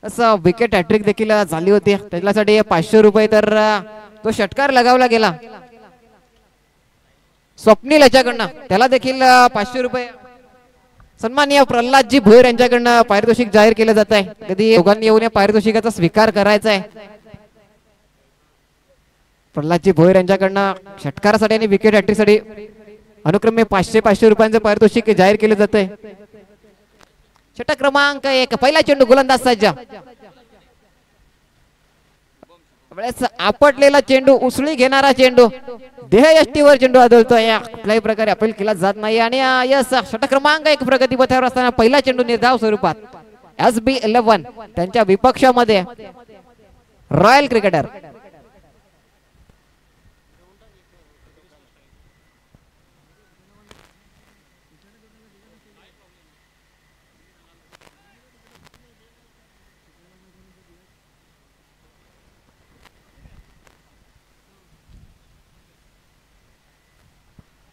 असं wicket hat trick देखील झाली होती. त्याच्यासाठी 500 रुपये तर तो षटकार लगावला गेला स्वप्नील याच्याकडनं, त्याला देखील 500 रुपये. सन्माननीय प्रल्हादजी भोयर यांच्याकडनं पारितोषिक जाहीर केलं जात आहे. कधी दोघांनी येऊन या पारितोषिकाचा स्वीकार करायचा आहे. प्रल्हादजी भोयर यांच्याकडनं षटकारासाठी आणि विकेट हॅट्रिकसाठी अनुक्रमे 500 रुपयांचं पारितोषिक जाहीर केलं जात आहे. षटक क्रमांक 1, पहिला चेंडू गोलंदाज सज्ज. आपटलेला चेंडू, उसळी घेणारा चेंडू, देहयष्टीवर चेंडू आदळतोय. कुठल्याही प्रकारे अपील केला जात नाही. आणि यस, षटक क्रमांक 1 प्रगती पथावर असताना पहिला चेंडू निर्धाव स्वरूपात SB11 त्यांच्या विपक्षामध्ये रॉयल क्रिकेटर.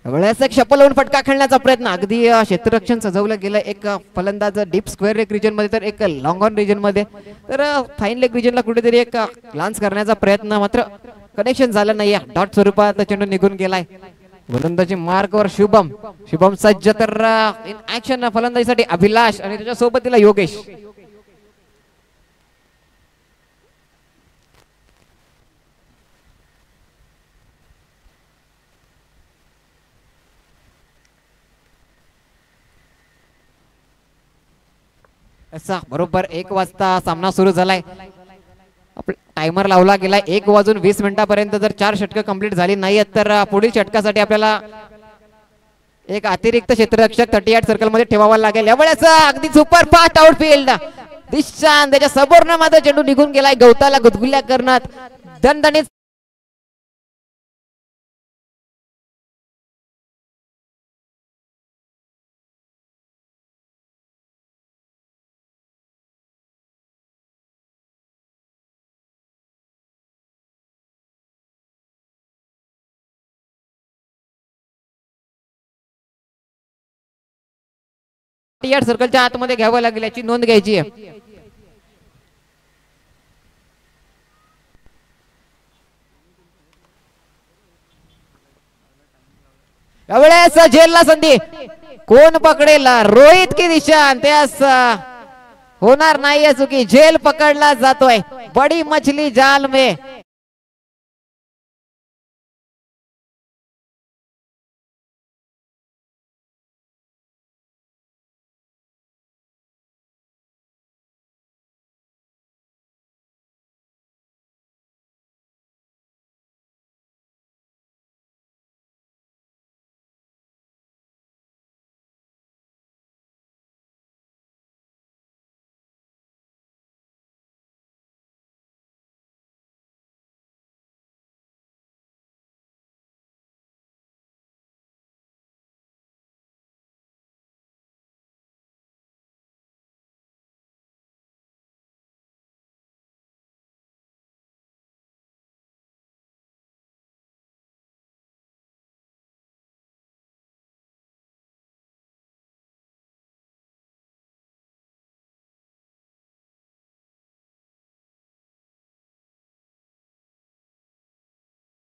वेळेस एक शपल लावून फटका खेळण्याचा प्रयत्न, अगदी क्षेत्ररक्षण सजवलं गेलं. एक फलंदाज डीप स्क्वेअर लेग रिजन मध्ये तर एक लॉंग ऑन रिजन मध्ये, तर फाईन लेग रिजनला कुठेतरी एक ग्लान्स करण्याचा प्रयत्न, मात्र कनेक्शन झालं नाही. डॉट स्वरूपात चेंडू निघून गेलाय. गोलंदाजी मार्कवर शुभम सज्ज, तर इन ऍक्शन फलंदाजीसाठी अभिलाष आणि त्याच्या सोबतीला योगेश. बरोबर 1 वाजता सामना सुरू झालाय. टायमर लावला गेलाय 1:20 जर 4 षटकं कंप्लीट झाली नाहीत तर पुढील षटकासाठी आपल्याला एक अतिरिक्त क्षेत्ररक्षक 38 सर्कल मध्ये ठेवावा लागेल. यावेळेस अगदी सुपर फास्ट आउटफील्ड दिशान, त्याच्या सबोर्न मध्ये चेंडू निघून गेलाय. गवताला गुदगुल्या करण्यात दणदणीत सर्कलच्या आतमध्ये घ्यावं लागेल, याची नोंद घ्यायची आहे. यावेळेस झेलला संधी, कोण पकडेल, रोहित की दिशान, त्यास होणार नाही चुकी. झेल पकडला जातोय. बडी मछली जाल में.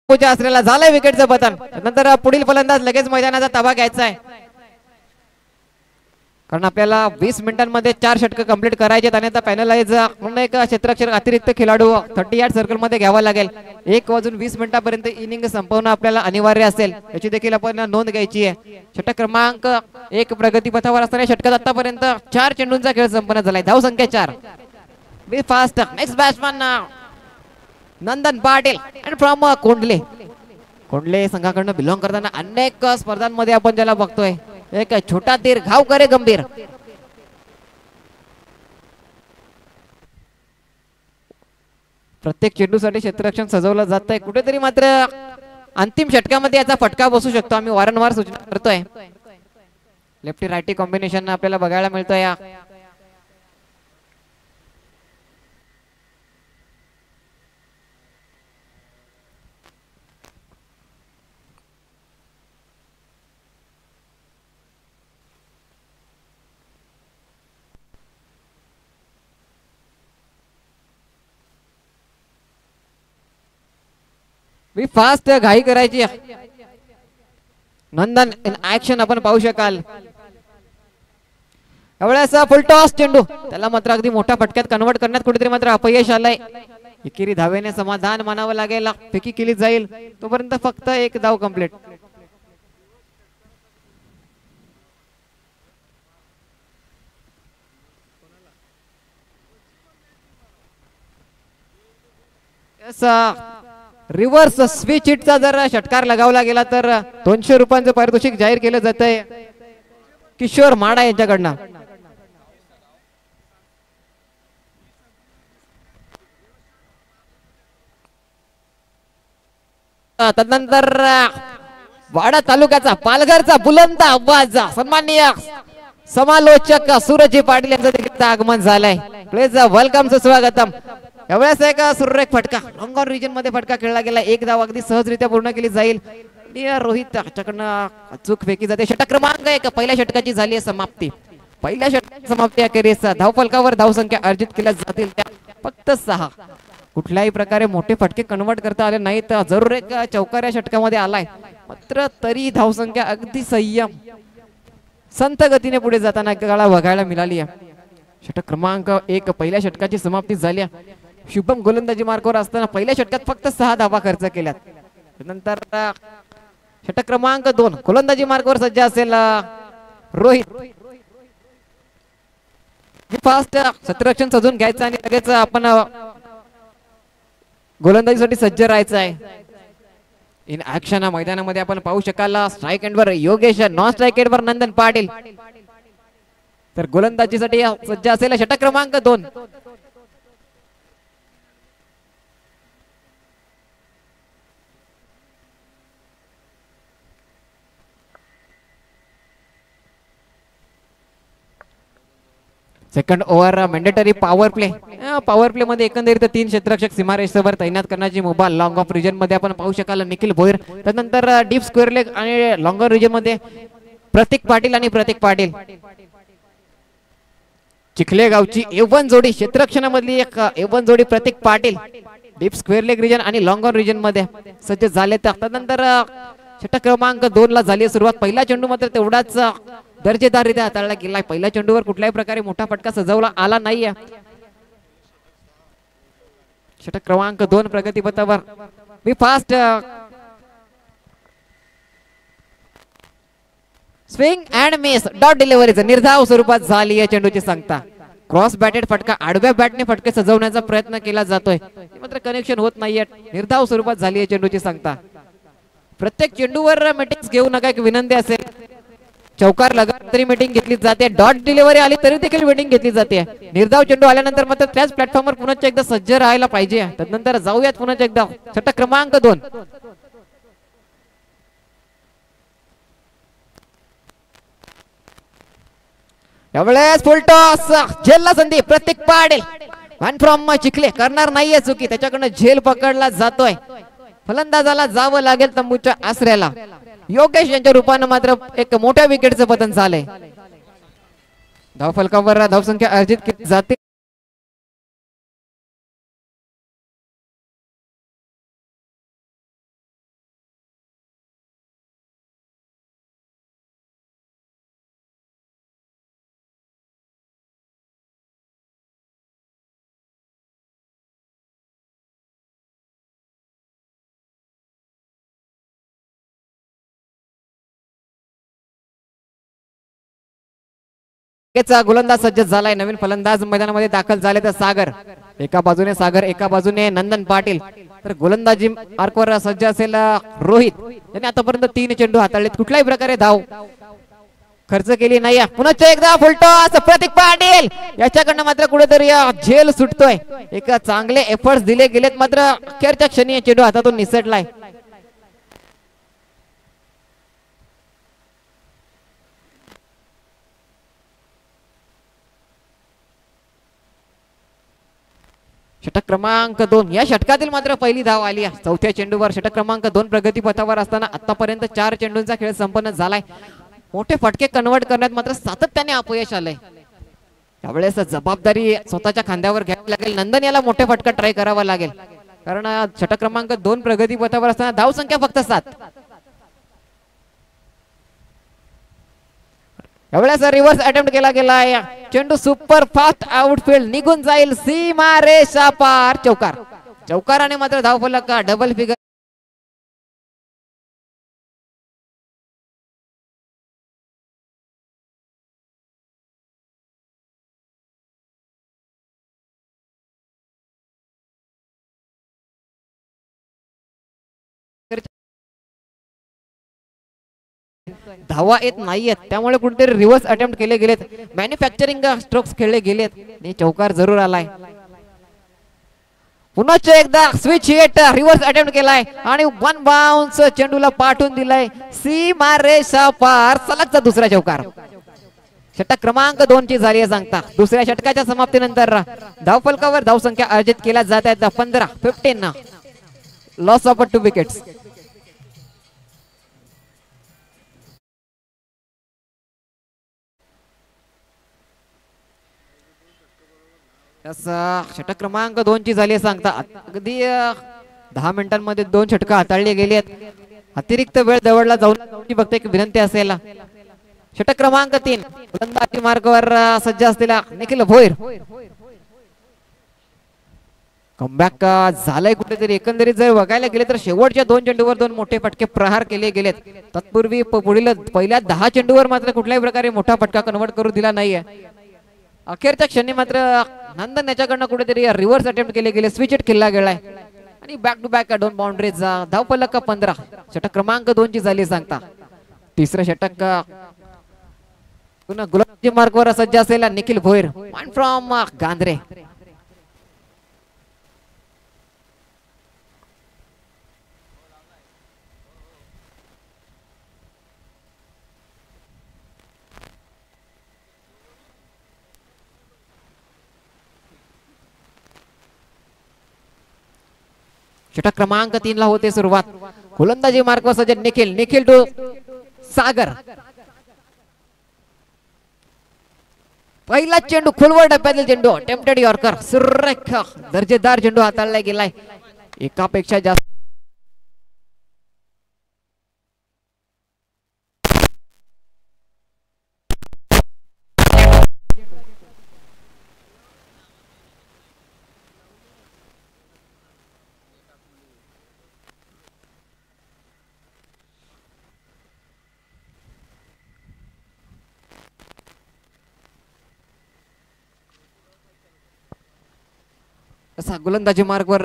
असलेला झालाय विकेटचं पतन. नंतर पुढील फलंदाज लगेच मैदानाचा ताबा घ्यायचा आहे, कारण आपल्याला 20 मिनिटांमध्ये 4 षटकं कंप्लीट करायचे आणि आता पॅनलाइज एक क्षेत्ररक्षक अतिरिक्त खेळाडू 38 सर्कल मध्ये घ्यावा लागेल. 1:20 इनिंग संपवणं आपल्याला अनिवार्य असेल, याची देखील आपण नोंद घ्यायची आहे. षटक क्रमांक 1 प्रगती पथावर असणाऱ्या षटकात आतापर्यंत 4 चेंडूंचा खेळ संपन्न झालाय. धाव संख्या 4. Be fast. Next batsman Nandan Patil आणि फ्रॉम कोंडले संघाकडनं बिलॉंग करताना अनेक स्पर्धांमध्ये आपण ज्याला बघतोय, एक छोटा तीर घाव करे गंभीर. प्रत्येक चेंडूसाठी क्षेत्ररक्षण सजवलं जात आहे. कुठेतरी मात्र अंतिम षटकामध्ये याचा फटका बसू शकतो. आम्ही वारंवार सूचना करतोय. लेफ्टी रायटी कॉम्बिनेशन आपल्याला बघायला मिळतोय. मी फास्ट घाई करायची. नंदन इन ऍक्शन आपण पाहू शकाल. यावेळेस फुल टॉस चेंडू त्याला मात्र अगदी मोठ्या फटक्यात कन्वर्ट करण्यात कुठेतरी मात्र अपयश आलंय. एकेरी धावेने समाधान मानावं लागेल. फेकी केली जाईल तोपर्यंत फक्त एक धाव कंप्लीट. रिव्हर्स स्विच हिटचा जर षटकार लगावला गेला तर 200 रुपयांचं पारितोषिक जाहीर केलं जात आहे किशोर माडा यांच्याकडनं. तदनंतर वाडा तालुक्याचा पालघरचा बुलंद आवाज सन्माननीय समालोचक सूरजी पाटील यांचं देखील आगमन झालंय. प्लीज वेलकम स्वागतम. यावेळेस एक सुरेख फटका लॉंग ऑन रिजन मध्ये फटका खेळला गेला. एक धाव अगदी सहजरित्या पूर्ण केली जाईल. रोहित त्याच्याकडनं अचूक फेकी जाते. षटक क्रमांक 1 पहिल्या षटकाची झाली आहे समाप्ती. पहिल्या षटकाची समाप्ती अखेरीस धाव फलकावर धावसंख्या अर्जित केल्या जातील त्या फक्त 6. कुठल्याही प्रकारे मोठे फटके कन्वर्ट करता आले नाहीत. जरूर एक चौकार्या षटकामध्ये आलाय मात्र तरी धावसंख्या अगदी संयम संत गतीने पुढे जाताना काळा बघायला मिळाली आहे. षटक क्रमांक 1 पहिल्या षटकाची समाप्ती झाली. शुभम गोलंदाजी मार्गावर असताना पहिल्या षटकात फक्त 6 धावा खर्च केल्यात. नंतर षटक क्रमांक 2 गोलंदाजी मार्गावर सज्ज असेल रोहित. फास्ट क्षेत्ररक्षण सजून घ्यायचं आणि लगेच आपण गोलंदाजीसाठी सज्ज राहायचं आहे. इन ऍक्शन मैदानामध्ये आपण पाहू शकाल. स्ट्राईक एंड वर योगेश, नॉन स्ट्राईक एंड वर नंदन पाटील. तर गोलंदाजीसाठी सज्ज असेल षटक क्रमांक 2. Second over mandatory power play. Power play मध्ये एकंदरीत 3 क्षेत्ररक्षक सीमारेषेवर तैनात करण्याची मुभा लॉंग ऑफ रिजन मध्ये आपण पाहू शकाल निखिल भोईर. त्यानंतर डीप स्क्वेअर लेग आणि लॉंग ऑफ रिजन मध्ये प्रतीक पाटील आणि प्रतीक पाटील. चिखले गावची A1 जोडी क्षेत्ररक्षणामधली एक A1 जोडी Pratik Patil deep square leg region आणि लॉंग ऑन रिजन मध्ये सज्ज झाले. त्यानंतर षटक क्रमांक 2 ला झाली सुरुवात. पहिला चेंडू मात्र तेवढाच दर्जेदाररित्या हाताळला गेलाय. पहिल्या चेंडूवर कुठल्याही प्रकारे मोठा फटका सजवला आला नाहीये. षटक क्रमांक 2 प्रगतीपथावर. मी fast swing and miss dot डिलिव्हरीचं निर्धाव स्वरूपात झाली या चेंडूची सांगता. क्रॉस बॅटेड फटका आडव्या बॅटने फटके सजवण्याचा प्रयत्न केला जातोय मात्र कनेक्शन होत नाहीये. निर्धाव स्वरूपात झाली या चेंडूची सांगता. प्रत्येक चेंडूवर मीटिंग घेऊ नका एक विनंती असेल. चौकार लगा तरी मीटिंग घेतली जाते. डॉट डिलिव्हरी आली तरी देखील मीटिंग घेतली जाते. निर्धाव चेंडू आल्यानंतर मात्र त्याच प्लॅटफॉर्मवर पुन्हा एकदा सज्ज राहायला पाहिजे. त्यानंतर जाऊयात पुन्हा एकदा षटक क्रमांक 2. यावेळेस फुल टॉस झेलला संधी प्रतीक पाटील वन फ्रॉम चिखले करणार नाहीये चुकी. त्याच्याकडनं झेल पकडला जातोय. फलंदाजाला जावं लागेल तंबूच्या आसऱ्याला. योगेश यांच्या रूपानं मात्र एक मोठ्या विकेटचं पतन झालंय. धाव फलकावर धावसंख्या अर्जित केली जाते. गोलंदाज सज्ज झालाय. नवीन फलंदाज मैदानामध्ये दाखल झाले तर सागर एका बाजूने, सागर एका बाजूने नंदन पाटील. तर गोलंदाजी मार्कवर सज्ज असेल रोहित. त्यांनी आतापर्यंत 3 चेंडू हाताळलेत. कुठल्याही प्रकारे धाव खर्च केली नाही. पुन्हा एकदा फुलटॉस प्रतीक पाटील याच्याकडनं मात्र कुठेतरी झेल सुटतोय. एक चांगले एफर्ट्स दिले गेलेत मात्र अखेरच्या क्षणी चेंडू हातातून निसटलाय. षटक क्रमांक 2 या षटकातील मात्र पहिली धाव आली आहे. चौथ्या चेंडूवर षटक क्रमांक 2 प्रगती पथावर असताना आतापर्यंत 4 चेंडूंचा खेळ संपन्न झालाय. मोठे फटके कन्वर्ट करण्यात मात्र सातत्याने अपयश आलंय. त्यावेळेस जबाबदारी स्वतःच्या खांद्यावर घ्यावी लागेल. नंदन याला मोठे फटका ट्राय करावा लागेल. कारण षटक क्रमांक 2 प्रगती पथावर असताना धाव संख्या फक्त 7. एवढ्याच रिव्हर्स अटेम्प्ट केला गेलाय. चेंडू सुपर फास्ट आउटफील्ड निघून जाईल सीमा रेषा पार. चौकार. चौकाराने मात्र धावफलक डबल फिगर धावा येत नाहीयेत, त्यामुळे कुठेतरी रिव्हर्स अटेम्प्ट केले गेलेत, मॅन्युफॅक्चरिंग स्ट्रोक्स खेळले गेलेत आणि चौकार जरूर आलाय. पुन्हा एकदा स्विच हिट रिव्हर्स अटेम्प्ट केलाय आणि वन बाउन्स चेंडूला पाठवून दिलाय सीमा रेषा पार. सलगचा दुसरा चौकार. षटक क्रमांक 2 ची झाली आहे सांगता. दुसऱ्या षटकाच्या समाप्तीनंतर धावफलकावर धावसंख्या अर्जित केल्या जात आहेत 15 लॉस ऑफ 2 विकेट्स. षटक क्रमांक 2 ची झाली सांगता. अगदी 10 मिनिटांमध्ये 2 षटक हाताळले गेले आहेत. अतिरिक्त वेळ दवडला जाऊन फक्त एक विनंती असेल. षटक क्रमांक 3 फलंदाजी मार्गावर सज्ज असलेला निखिल भोईर. कमबॅक झालंय कुठेतरी. एकंदरीत जर बघायला गेले तर शेवटच्या 2 चेंडूवर 2 मोठे फटके प्रहार केले गेलेत. तत्पूर्वी पुढील पहिल्या 10 चेंडूवर मात्र कुठल्याही प्रकारे मोठा फटका कन्वर्ट करू दिला नाहीये. अखेरच्या क्षणी मात्र नंदन याच्याकडनं कुठेतरी रिव्हर्स अटेम्प्ट केले गेले. स्विच हिट खेळला गेलाय आणि बॅक टू बॅक 2 बाउंड्रीज. धावफलक 15. षटक क्रमांक 2 ची झाली सांगता. तिसरं षटक पुन्हा गुलाबी मार्कवर सज्ज असलेला निखिल भोईर फ्रॉम गांधरे. षटक क्रमांक 3 ला होते सुरुवात. गोलंदाजी मार्कवर सज्ज निखिल टू सागर. पहिला चेंडू खोलवर डब्यातील चेंडू. Attempted yorker. सुरेख दर्जेदार चेंडू हाताळला गेलाय. एकापेक्षा जास्त गोलंदाजी मार्गवर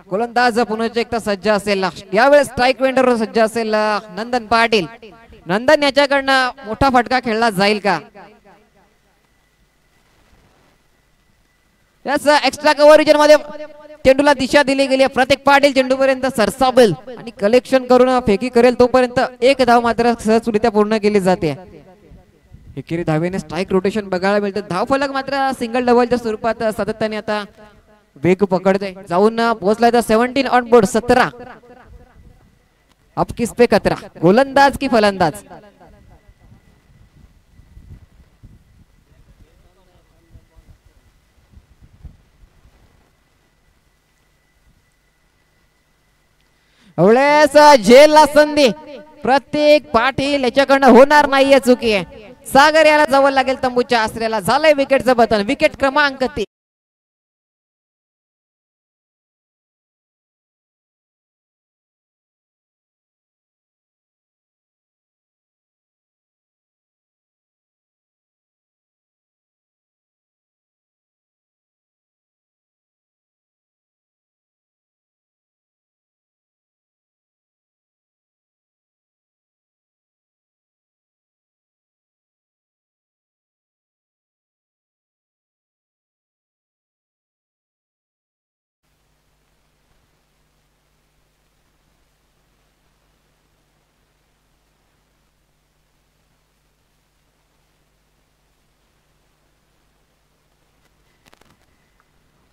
गोलंदाज पुन्हा एकदा सज्ज असेल. यावेळेस स्ट्राईक वेंडरवर सज्ज असेल नंदन पाटील. नंदन याच्याकडनं मोठा फटका खेळला जाईल का? याच एक्स्ट्रा कव्हरेज मध्ये चेंडूला दिशा दिली गेली. प्रत्येक पाटील चेंडू पर्यंत सरसावेल आणि कलेक्शन करून फेकी करेल तोपर्यंत एक धाव मात्र सहजरित्या पूर्ण केली जाते. एकेरी धावेने स्ट्राईक रोटेशन बघायला मिळतं. धावफलक मात्र सिंगल डबलच्या स्वरूपात सातत्याने आता वेग पकडते. जाऊन पोहोचलाय तर 17 ऑन बोर्ड. 17 अब किस पे खतरा, गोलंदाज की फलंदाज? एवढेच झेलला संधी. प्रत्येक पाटील याच्याकडनं होणार नाहीये चुकी आहे. सागर याला जवळ लागेल तंबूच्या आसऱ्याला. झालंय विकेटचं बटन. विकेट क्रमांक 3.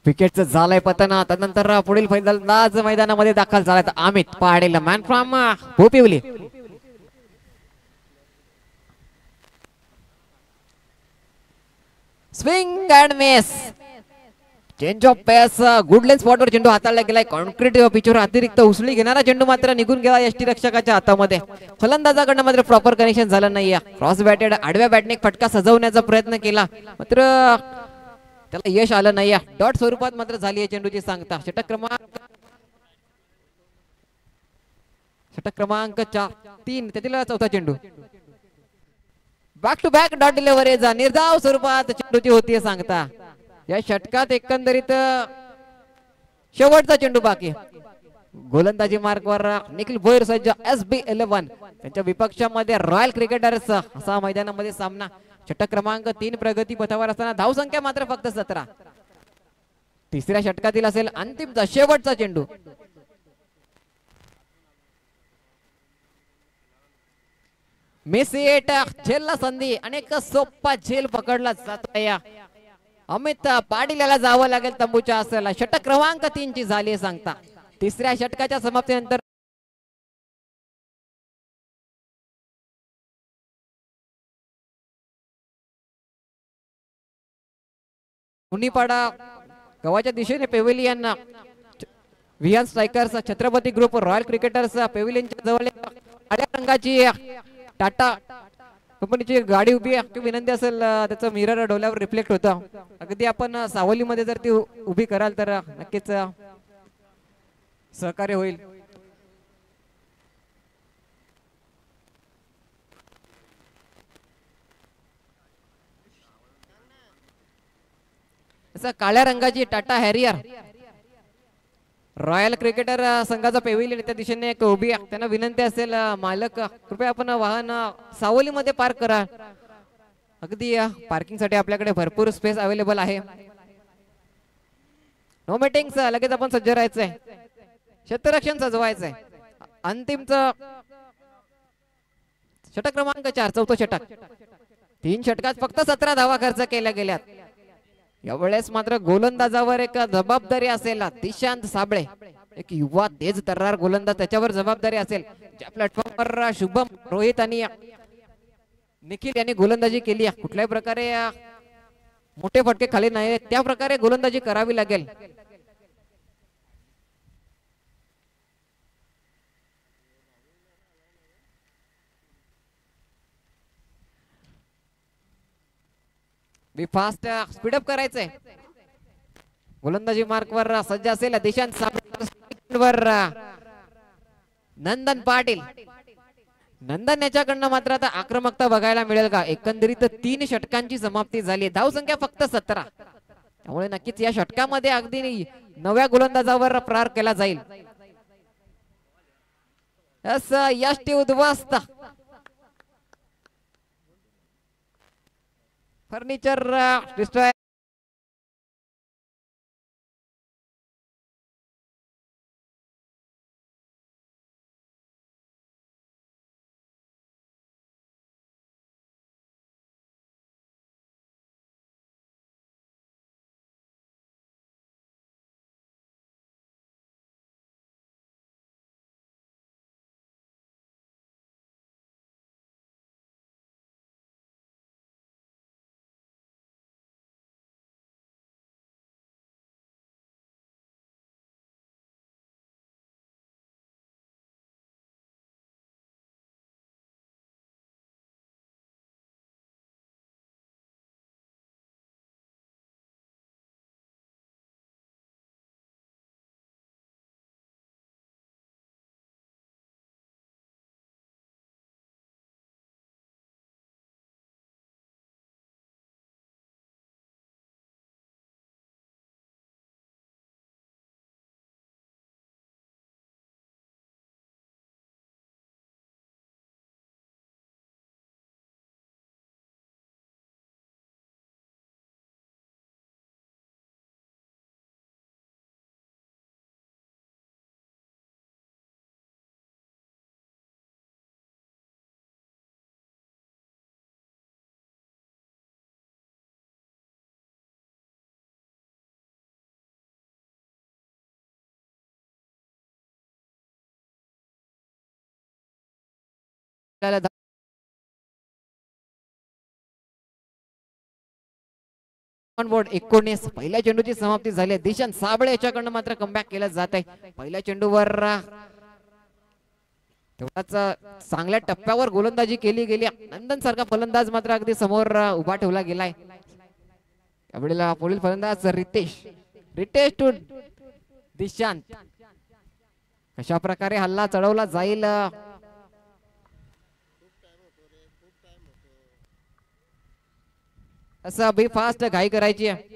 विकेटचं झालंय पतन. त्यानंतर पुढील फलंदाज मैदानामध्ये दाखल झालाय Amit Patil. Man from Bhopivali. Swing and miss. Change of pace, good length स्पॉटवर चेंडू हाताळला गेलाय. कॉन्क्रीट पिचवर अतिरिक्त उसळी घेणारा चेंडू मात्र निघून गेला यष्टी रक्षकाच्या हातामध्ये. फलंदाजाकडनं मात्र प्रॉपर कनेक्शन झालं नाही. क्रॉस बॅटेड आडव्या बॅटने फटका सजवण्याचा प्रयत्न केला मात्र त्याला यश आलं नाही. डॉट स्वरूपात मात्र झाली आहे चेंडूची सांगता. षटक क्रमांक 3 त्यातील चौथा चेंडू. Back to back dot delivery निर्धाव स्वरूपात चेंडूची होती सांगता. या षटकात एकंदरीत शेवटचा चेंडू बाकी. गोलंदाजी मार्कवर निखिल भोईर सज्ज SB11 त्यांच्या विपक्षामध्ये रॉयल क्रिकेटर्स असा मैदानामध्ये सामना. षटक क्रमांक 3 प्रगती पथावर असताना धावसंख्या मात्र फक्त 17. तिसऱ्या षटकातील असेल अंतिमचा शेवटचा चेंडू. मेसी झेलला संधी अनेक सोपा झेल पकडला जातोय. अमित पाटील याला जावं लागेल तंबूच्या असेल. षटक क्रमांक 3 ची झाली सांगता. तिसऱ्या षटकाच्या समाप्तीनंतर मुनिपाडा गावाच्या दिशेने pavilion Vihan strikers Chhatrapati group royal cricketers पेव्हिलियनच्या जवळ काळ्या रंगाची टाटा कंपनीची गाडी उभी आहे. विनंती असेल त्याचं मिरर डोल्यावर रिफ्लेक्ट होतं. अगदी आपण सावलीमध्ये जर ती उभी कराल तर नक्कीच सहकार्य होईल. काळ्या रंगाची टाटा हॅरियर रॉयल क्रिकेटर संघाचा पेव्हिलियन त्या दिशेने एक उभी आहे. त्यांना विनंती असेल मालक कृपया आपण वाहन सावलीमध्ये पार्क करा. अगदी पार्किंग साठी आपल्याकडे भरपूर स्पेस अवेलेबल आहे. नो मीटिंग्स लगेच आपण सज्ज राहायचंय. क्षेत्ररक्षण सजवायचंय. अंतिमचं षटक क्रमांक 4 चौथं षटक. 3 षटकात फक्त 17 धावा खर्च केल्या गेल्यात. यावेळेस मात्र गोलंदाजावर एक जबाबदारी असेल. दिशांत साबळे एक युवा तेज तर्रार गोलंदाज त्याच्यावर जबाबदारी असेल. ज्या प्लॅटफॉर्मवर शुभम रोहित आणि निखिल यांनी गोलंदाजी केली कुठल्याही प्रकारे मोठे फटके खाली नाही त्या प्रकारे गोलंदाजी करावी लागेल. फास्ट स्पीडअप करायचंय. गोलंदाजी मार्कवर सज्ज असेल दिशांत साबळेवर नंदन पाटील. नंदन याच्याकडनं मात्र आता आक्रमकता बघायला मिळेल का. एकंदरीत 3 षटकांची समाप्ती झाली. धावसंख्या फक्त 17. त्यामुळे नक्कीच या षटकामध्ये अगदी नव्या गोलंदाजावर प्रहार केला जाईल. यष्टी उद्ध्वस्त. Furniture destroy on board 19. पहिल्या चेंडूची समाप्ती झाली. दिशांत साबळे याच्याकडनं मात्र कमबॅक केलं जात आहे. पहिल्या चेंडूवर तेवढाच चांगल्या टप्प्यावर गोलंदाजी केली गेली. नंदन सारखा फलंदाज मात्र अगदी समोर उभा ठेवला गेलाय. त्यावेळेला पुढील फलंदाज रितेश टू दिशांत. कशा प्रकारे हल्ला चढवला जाईल असं बी फास्ट घाई करायची आहे.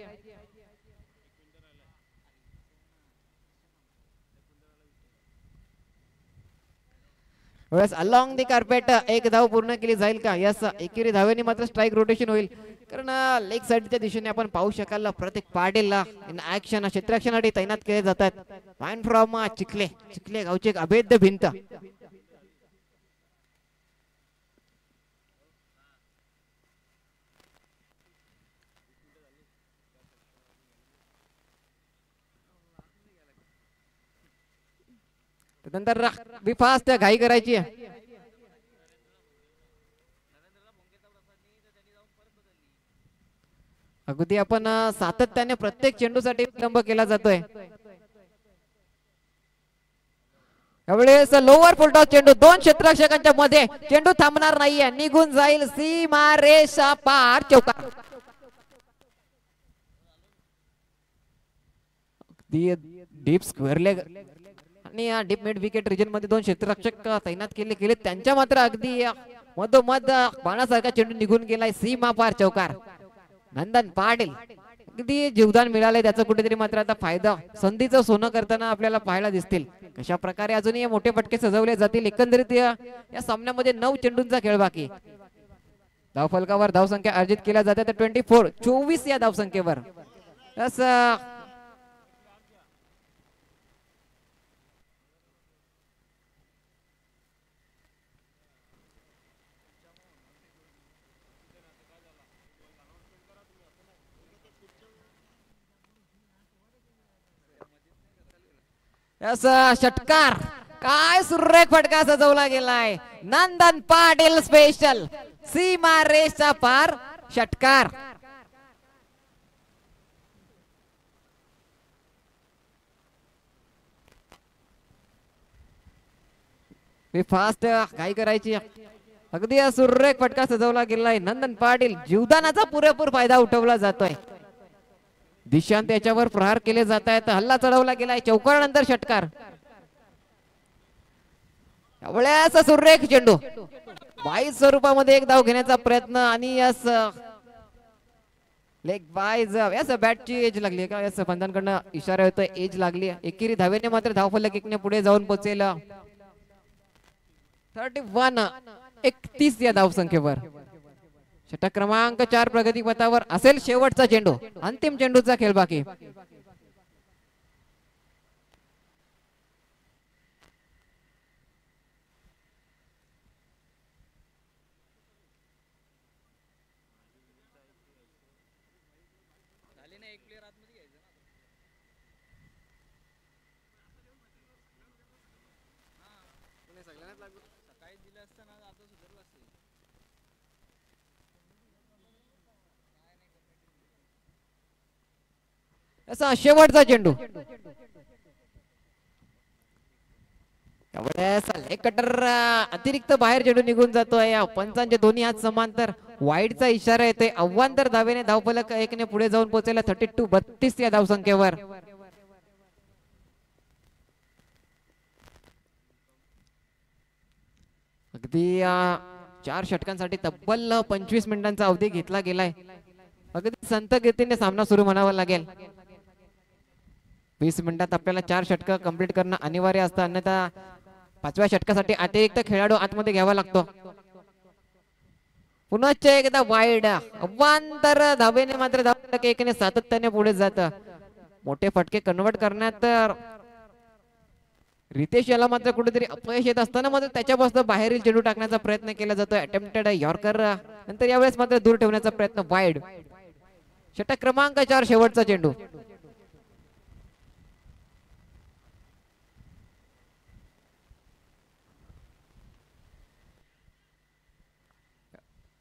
अलॉंग दी कार्पेट एक धाव पूर्ण केली जाईल का? यस, एकेरी धावेने मात्र स्ट्राईक रोटेशन होईल. कारण लेग साईडच्या दिशेने आपण पाहू शकाल प्रत्येक पाटील इन ऍक्शन क्षेत्ररक्षणासाठी तैनात केले जातात. फाईन फ्रॉम चिखले गावची एक अभेद्य भिंत. नंतर बी फास्ट घाई करायची आहे. अगदी आपण सातत्याने प्रत्येक चेंडूसाठी विलंब केला जातोय. यावेळेस लोअर फुलटॉस चेंडू 2 क्षेत्ररक्षकांच्या मध्ये. चेंडू थांबणार नाहीये, निघून जाईल सीमा रेषा पार. चौकार. डीप स्क्वेअर लेग आणि या डीप मिड विकेट रिजन मध्ये 2 क्षेत्ररक्षक तैनात केले त्यांच्या मात्र अगदी मधोमध बाणासारखा चेंडू निघून गेलाय. सीमा पार. चौकार. नंदन पाटील अगदी जीवदान मिळालंय त्याचा कुठेतरी मात्र आता फायदा संधीचं सोनं करताना आपल्याला पाहायला दिसतील. कशा प्रकारे अजूनही मोठे फटके सजवले जातील. एकंदरीत या सामन्यामध्ये 9 चेंडूंचा खेळ बाकी. धावफलकावर धावसंख्या अर्जित केल्या जाते तर 24 या धावसंख्येवर. षटकार काय सुरेख फटका सजवला गेलाय. नंदन पाटील स्पेशल. सीमा रेषा पार. षटकार. फास्ट काय करायची. अगदी सुरेख फटका सजवला गेलाय. नंदन पाटील जीवदानाचा पुरेपूर फायदा उठवला जातोय. दिशांत याच्यावर प्रहार केले जात आहेत. हल्ला चढवला गेलाय. चौकार नंतर षटकार. यावेळेस सुरेख चेंडू 22 स्वरूपामध्ये एक धाव घेण्याचा प्रयत्न आणि यस लेग बायज. यस बॅटची एज लागली का? यस पंधांकडनं इशारा होतोय एज लागली. एकेरी धावेने मात्र धावफलक एकने पुढे जाऊन पोहोचेल 31 या धावसंख्येवर. षटक क्रमांक 4 प्रगती पथावर असेल शेवटचा चेंडू. अंतिम चेंडूचा खेळ बाकी. असा शेवटचा चेंडू. कटर अतिरिक्त बाहेर चेंडू निघून जातोय. पंचांचे दोन्ही हात समांतर. वाईडचा इशारा येतोय. अव्वांतर धावेने धावफलक एकने पुढे जाऊन पोहोचेला 32 या धावसंख्येवर. अगदी 4 षटकांसाठी तब्बल 25 मिनिटांचा अवधी घेतला गेलाय. अगदी संत गतीने सामना सुरू म्हणावा लागेल. 20 मिनिटात आपल्याला 4 षटक कंप्लीट करणं अनिवार्य असतं. अन्यथा 5व्या षटकासाठी अतिरिक्त खेळाडू आतमध्ये घ्यावा लागतो. पुनश्च एकदा वाईड अवांतर धावेने मात्र धावफलक एकने सातत्याने पुढे जात. मोठे फटके कन्वर्ट करण्यात रितेश याला मात्र कुठेतरी अपयश येत असताना मात्र त्याच्यापासून बाहेरील चेंडू टाकण्याचा प्रयत्न केला जातोय. अटेम्प्टेड यॉर्कर नंतर यावेळेस मात्र दूर ठेवण्याचा प्रयत्न. वाईड. षटक क्रमांक 4 शेवटचा चेंडू.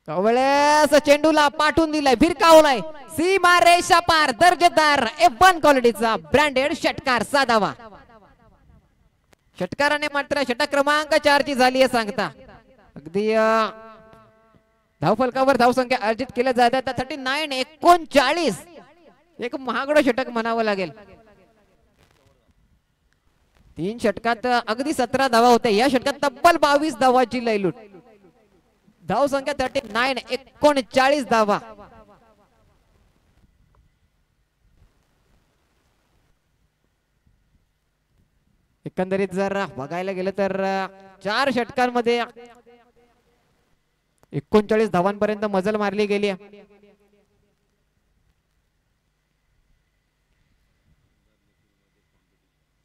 कवळ्यास चेंडूला पाठवून दिलाय, भिरकावलाय, सीमा रेषा पार, दर्जेदार F1 क्वालिटीचा ब्रँडेड षटकार, साधावा. षटकाराने मात्र षटक क्रमांक 4 ची झाली आहे सांगता. अगदी धावफलकावर धावसंख्या अर्जित केल्या जातात 39-39. एक महागडं षटक म्हणावं लागेल. 3 षटकात अगदी 17 धावा होत्या. या षटकात तब्बल 22 धावाची लयलूट. धावसंख्या 39-39 धावा. एकंदरीत जर बघायला गेलं तर 4 षटकांमध्ये 39 धावांपर्यंत मजल मारली गेली.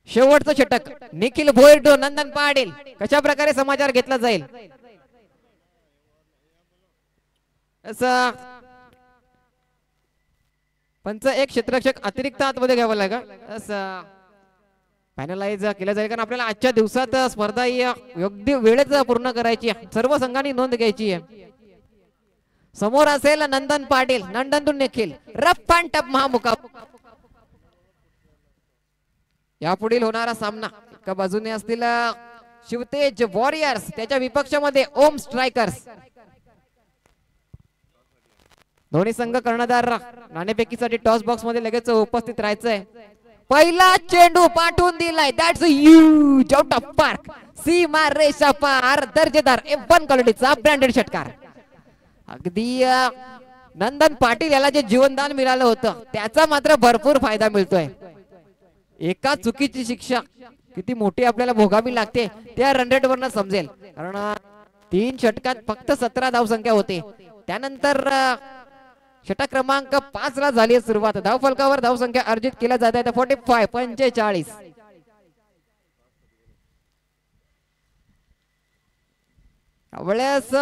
शेवटचं षटक निखिल भोयर, नंदन पाटील, कशा प्रकारे समाचार घेतला जाईल असं पंच एक क्षेत्ररक्षक अतिरिक्त आतमध्ये घ्यावं लागेल असं फायनलाइज केलं जाईल. कारण आपल्याला आजच्या दिवसात स्पर्धा योग्य वेळेत पूर्ण करायची आहे. सर्व संघांनी नोंद घ्यायची आहे. समोर असेल Nandan Patil, Nandan Nikhil, rough and tough महामुकाबला. यापुढील होणारा सामना एका बाजूने असतील शिवतेज वॉरियर्स, त्याच्या विपक्षामध्ये ओम स्ट्रायकर्स. दोन्ही संघ कर्णधार नाणेफेकीसाठी टॉस बॉक्स मध्ये लगेच उपस्थित राहायचंय. पहिला चेंडू पाठवून दिलाय, that's huge out of park, सीमा रेषा पार, दर्जेदार F1 क्वालिटीचा ब्रँडेड षटकार. अगदी नंदन पाटील याला जे जीवनदान मिळालं होतं त्याचा मात्र भरपूर फायदा मिळतोय. एका चुकीची शिक्षा किती मोठी आपल्याला भोगावी लागते त्या रन रेट वरनं समजेल. कारण 3 षटकात फक्त 17 धावसंख्या होते. त्यानंतर षटक क्रमांक 5 ला झाली सुरुवात. धावफलकावर धावसंख्या अर्जित केल्या जात आहे 45. त्यावेळेस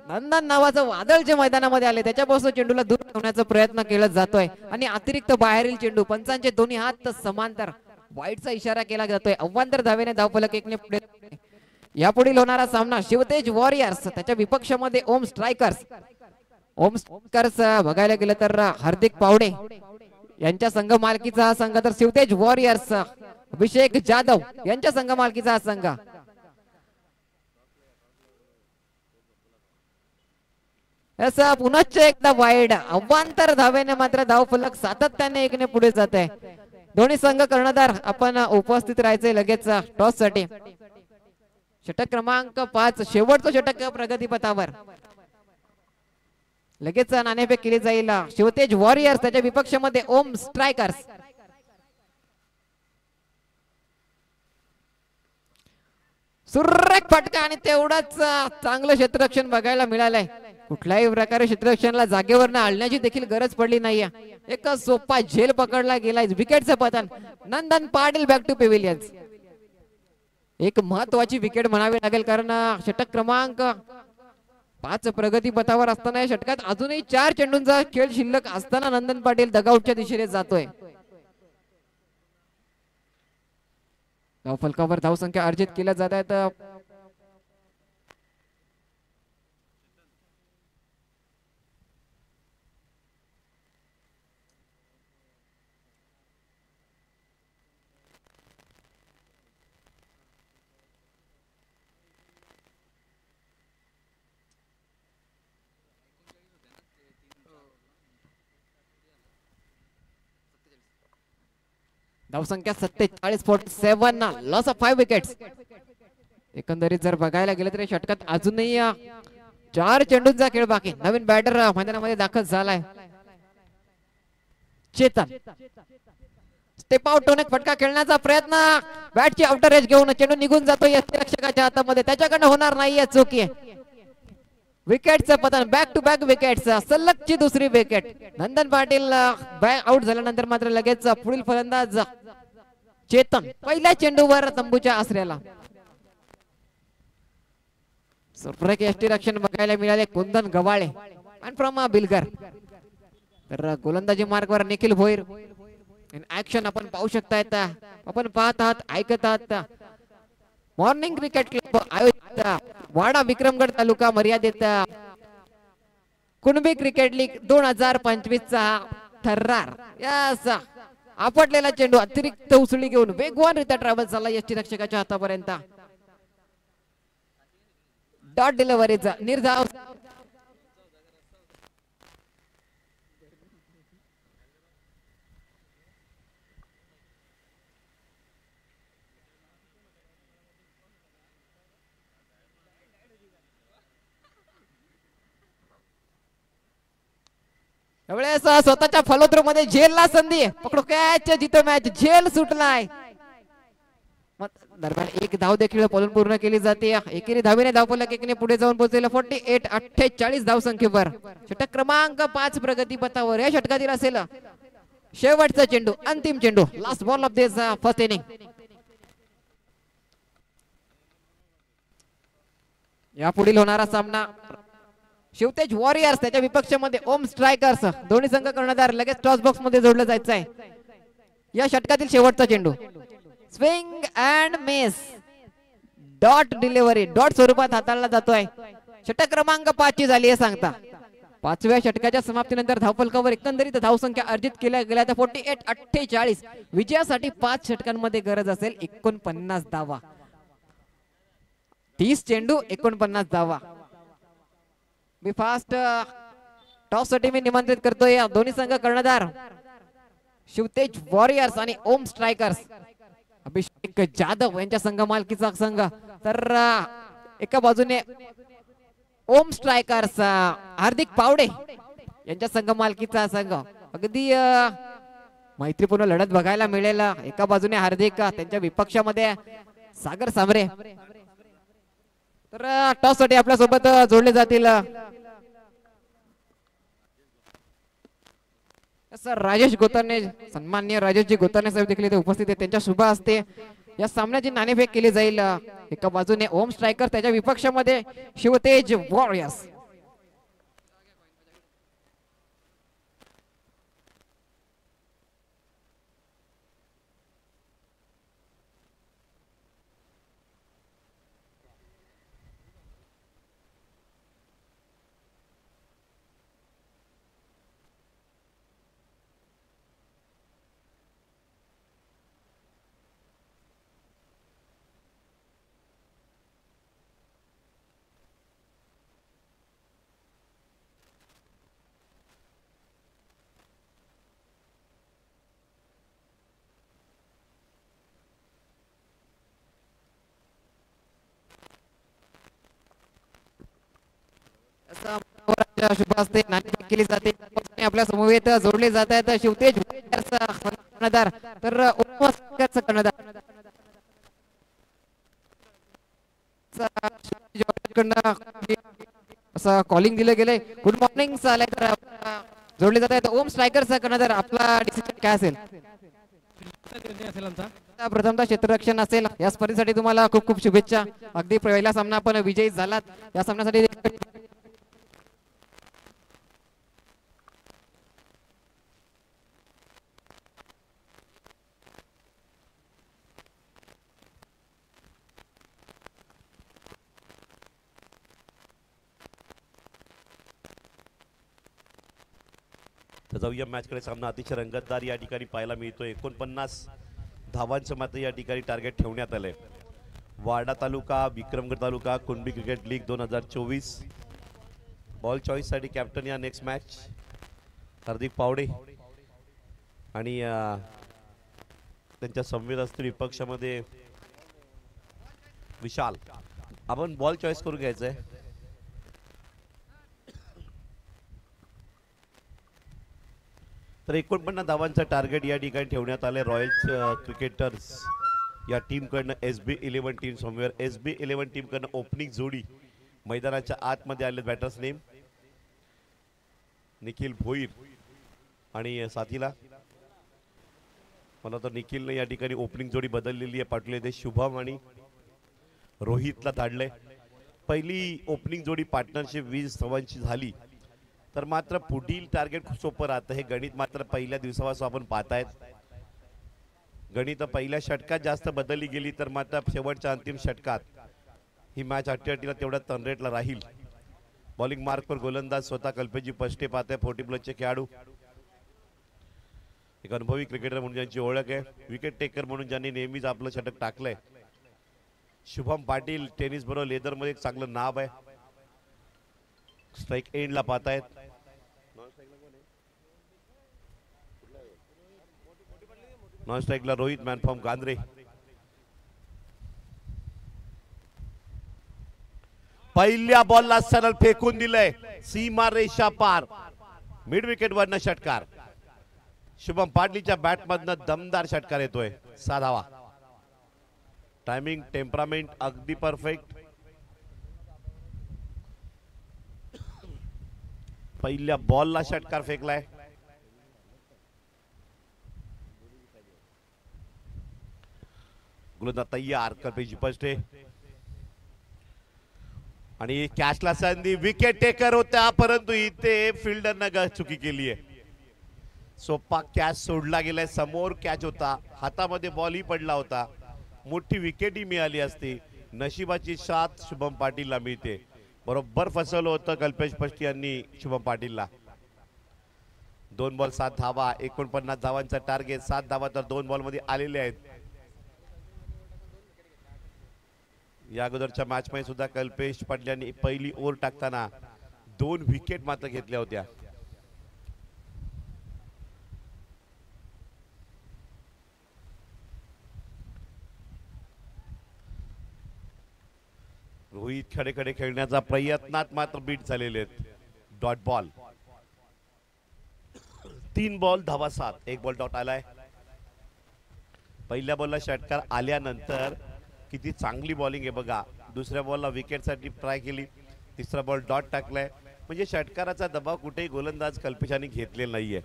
नंदन नावाचं वादळ जे मैदानामध्ये आले त्याच्यापासून चेंडूला दूर ठेवण्याचा प्रयत्न केला जातोय आणि अतिरिक्त बाहेरील चेंडू, पंचांचे दोन्ही हात समांतर, वाईटचा इशारा केला जातोय. अव्वांतर धावेने धावफलक 1 ने पुढे. यापुढील होणारा सामना शिवतेज वॉरियर्स, त्याच्या विपक्षामध्ये ओम स्ट्रायकर्स. ओम स्ट्रायकर्स बघायला गेलं तर हार्दिक पावडे यांच्या संघ मालकीचा हा संघ, तर शिवतेज वॉरियर्स अभिषेक जाधव यांच्या संघ मालकीचा हा संघ. पुनश्च एकदा वाईड, अव्वांतर धावेने मात्र धावफलक सातत्याने 1 ने पुढे जात आहे. दोन्ही संघ कर्णधार आपण उपस्थित राहायचे लगेच टॉस साठी. षटक क्रमांक 5 शेवटचं षटक प्रगतीपथावर. लगेच नाणेफेक केली जाईल. शिवतेज वॉरियर्स, त्याच्या विपक्षामध्ये ओम स्ट्रायकर्स. सुरेख फटका आणि तेवढाच चांगलं क्षेत्ररक्षण बघायला मिळालंय. कुठल्याही प्रकारे क्षेत्ररक्षणाला जागेवर आणण्याची देखील गरज पडली नाहीये. एक सोपा झेल पकडला गेलाय. विकेटचं पतन. Nandan Patil back to pavilions. एक महत्वाची विकेट म्हणावी लागेल कारण षटक क्रमांक 5 प्रगती पथावर असताना या षटकात अजूनही 4 चेंडूंचा खेळ शिल्लक असताना नंदन पाटील डगआउटच्या दिशेने जातोय. धावफलकावर धावसंख्या अर्जित केल्या जात आहेत. धावसंख्या 47 लॉस ऑफ 5 विकेट्स. एकंदरीत जर बघायला गेलं तर षटकात अजूनही 4 चेंडूंचा खेळ बाकी. नवीन बॅटर मैदानामध्ये दाखल झालाय चेतन. स्टेप आउट होणे, फटका खेळण्याचा प्रयत्न, बॅटची आउटर एज घेऊन चेंडू निघून जातो यष्टिरक्षकाच्या हातामध्ये. त्याच्याकडनं होणार नाहीये, चुकी आहे. विकेटचं पतन, बॅक टू बॅक विकेट्स, सलगची दुसरी विकेट. नंदन पाटील आउट झाल्यानंतर मात्र लगेच पुढील फलंदाज चेतन पहिल्या चेंडूवर तंबूच्या आसऱ्याला. सुरेख यष्टिरक्षण बघायला मिळाले कुंदन गवाळे आणि प्रमा बिलगर. तर गोलंदाजी मार्गवर निखिल भोईर इन ऍक्शन आपण पाहू शकतायत. आपण पाहत आहात, ऐकत आहात. मॉर्निंग क्रिकेट क्लब आयोजित वाडा विक्रमगड तालुका मर्यादित कुणबी क्रिकेट लीग 2025 चा थर्रार याचा आपटलेला चेंडू अतिरिक्त उसळी घेऊन वेगवानरित्या ट्रॅव्हल झाला यष्टी रक्षकाच्या हातापर्यंत. डॉट डिलिव्हरीचा निर्धाव त्यावेळेस स्वतःच्या फलोत्रू मध्ये झेलला संधी पकडू कॅच जिथं मॅच झेल सुटलाय. दरम्यान एक धाव देखील पळून पूर्ण केली जाते. एकेरी धावीने धावफलक एकीने पुढे जाऊन पोहोचलेला 48 धाव संख्येवर षटक क्रमांक 5 प्रगतीपथावर. या षटकातील असेल शेवटचा चेंडू अंतिम चेंडू last ball of this first inning. या पुढील होणारा सामना शिवतेज वॉरियर्स त्याच्या विपक्षामध्ये ओम स्ट्रायकर्स. दोन्ही संघ कर्णधार लगेच टॉस बॉक्स मध्ये जोडलं जायचं आहे. या षटकातील शेवटचा चेंडू swing and miss dot delivery dot स्वरूपात हाताळला जातोय. षटक क्रमांक 5 ची झाली आहे सांगता. 5व्या षटकाच्या समाप्तीनंतर धावफलकावर एकंदरीत धावसंख्या अर्जित केल्या गेल्या 48 विजयासाठी 5 षटकांमध्ये गरज असेल 49 धावा. 30 चेंडू 49 धावा. मी फास्ट टॉस साठी मी निमंत्रित करतोय दोन्ही संघ कर्णधार शिवतेज वॉरियर्स आणि ओम स्ट्रायकर्स. अभिषेक जाधव यांच्या संघ मालकीचा संघ तर एका बाजूने ओम स्ट्रायकर्स हार्दिक पावडे यांच्या संघ मालकीचा संघ. अगदी मैत्रीपूर्ण लढत बघायला मिळेल. एका बाजूने हार्दिक त्यांच्या विपक्षामध्ये सागर सांबरे. तर टॉस साठी आपल्या सोबत जोडले जातील सर राजेश गोतरणे. सन्माननीय राजेशजी गोतरणे साहेब देखील इथे उपस्थित आहेत. त्यांच्या शुभ हस्ते या सामन्याची नाणेफेक केली जाईल. एका बाजूने ओम स्ट्रायकर त्याच्या विपक्षामध्ये शिवतेज वॉरियर्स. शुभ हस्ते नाणेफेक केली जाते. आपल्या समवेत जोडले जात आहेत शिवतेज कर्णधार तर ओम स्ट्रायकरचा कर्णधार असं कॉलिंग दिलं गेलंय. गुड मॉर्निंग जोडले जात आहेत ओम स्ट्रायकरचा कर्णधार. आपला डिसिजन काय असेल? प्रथमतः क्षेत्ररक्षण असेल. या स्पर्धेसाठी तुम्हाला खूप खूप शुभेच्छा. अगदी पहिला सामना आपण विजयी झालात. या सामन्यासाठी तर जाऊया मॅचकडे. सामना अतिशय रंगतदार या ठिकाणी पाहायला मिळतोय. 49 धावांचं मात्र या ठिकाणी टार्गेट ठेवण्यात आलंय. Wada taluka Vikramgad taluka Kunbi cricket league 2024. Ball choice साठी कॅप्टन या नेक्स्ट मॅच हार्दिक पावडे आणि त्यांच्या संवेद असतील विपक्षामध्ये विशाल. आपण बॉल चॉईस करून घ्यायचंय. तर 49 धावांचा टार्गेट या ठिकाणी ठेवण्यात आले. रॉयल्स क्रिकेटर्स या टीम कडनं SB11 team somewhere. SB11 team कडनं ओपनिंग जोडी मैदानाच्या आतमध्ये आले. बॅटर्स नेम निखिल भोईर आणि साथीला मला तर निखिलने या ठिकाणी ओपनिंग जोडी बदललेली आहे. पाठवले ते शुभम आणि रोहितला धाडले. पहिली ओपनिंग जोडी पार्टनरशिप 20 धावांची झाली तर मात्र पुढील टार्गेट खूप सोपं राहतं. हे गणित मात्र पहिल्या दिवसापासून आपण पाहतायत. गणित पहिल्या षटकात जास्त बदलली गेली तर मात्र शेवटच्या अंतिम षटकात ही मॅच 88 तेवढ्या रन रेटला राहील. बॉलिंग मार्कवर गोलंदाज स्वतः कल्पेशजी पष्टे पाहते 40 प्लसचे खेळाडू. एक अनुभवी क्रिकेटर म्हणून ज्यांची ओळख आहे, विकेट टेकर म्हणून ज्यांनी नेहमीच आपलं षटक टाकलंय, शुभम पाटील. टेनिस बरोबर लेदर मध्ये एक चांगलं नाव आहे. स्ट्राइक एंडला पाहतायत. नॉन स्ट्राइकला रोहित मॅनफॉर्म गांद्रे. पहिल्या बॉलला सरळ फेकून दिलंय, सीमा रेषा पार. मिड विकेट वरनं षटकार. शुभम पाटलीच्या बॅट मधनं दमदार षटकार येतोय. 6 धावा. टायमिंग टेम्परामेंट अगदी परफेक्ट. पहिल्या बॉलला षटकार फेकलाय. गोलंदाज तयार. कल्पेशजी पष्टे आणि कॅचला संधी. विकेट टेकर होत्या, परंतु इथे फिल्डरनं चुकी केली आहे. सोपा कॅच सोडला गेलाय. समोर कॅच होता, हातामध्ये बॉलही पडला होता. मोठी विकेटही मिळाली असती. नशिबाची साथ शुभम पाटीलला मिळते. बरोबर फसवलं होतं कल्पेश पष्टे यांनी शुभम पाटीलला. 2 बॉल 7 धावा. 49 धावांचा टार्गेट. 7 धावा तर 2 बॉल मध्ये आलेले आहेत. या अगोदरच्या मॅच मध्ये सुद्धा कल्पेश पाटील यांनी पहिली ओव्हर टाकताना 2 विकेट मात्र घेतल्या होत्या. रोहित खडेखडे खेळण्याचा प्रयत्नात मात्र बीट झालेले आहेत. Dot ball. 3 बॉल धावा 7. 1 बॉल डॉट आलाय. पहिल्या बॉलला षटकार आल्यानंतर किती चांगली बॉलिंग आहे बघा. दुसऱ्या बॉलला विकेट साठी ट्राय केली. तिसरा बॉल डॉट टाकलाय. म्हणजे षटकाराचा दबाव कुठेही गोलंदाज कल्पेशाने घेतलेला नाहीये.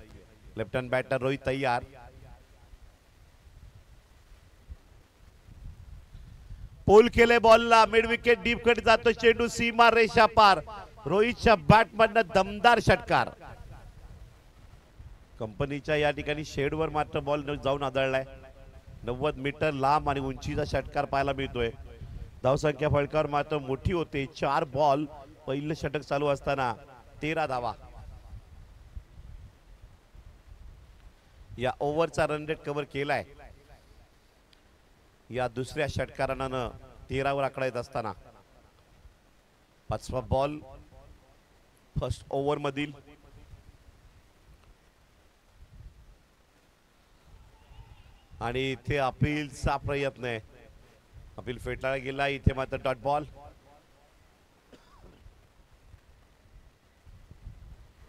लेफ्ट हँड बॅटर रोहित तयार. पोल केले बॉलला. मिड विकेट डीप कडे जातो चेंडू. सीमा रेषा पार. रोहितच्या बॅट मधनं दमदार षटकार. कंपनीच्या या ठिकाणी शेडवर मात्र बॉल जाऊन आदळलाय. 90 मीटर लांब आणि उंचीचा षटकार पाहायला मिळतोय. धावसंख्या फळकावर मात्र मोठी होते. 4 बॉल पहिलं षटक चालू असताना 13 धावा. या ओव्हरचा रन रेट कव्हर केलाय. या दुसऱ्या षटकारानं 13 वर आकडा येत असताना 5वा बॉल फर्स्ट ओव्हर मधील. आणि इथे अपीलचा प्रयत्न आहे. अपील फेटाळला गेला. इथे मात्र डॉट बॉल.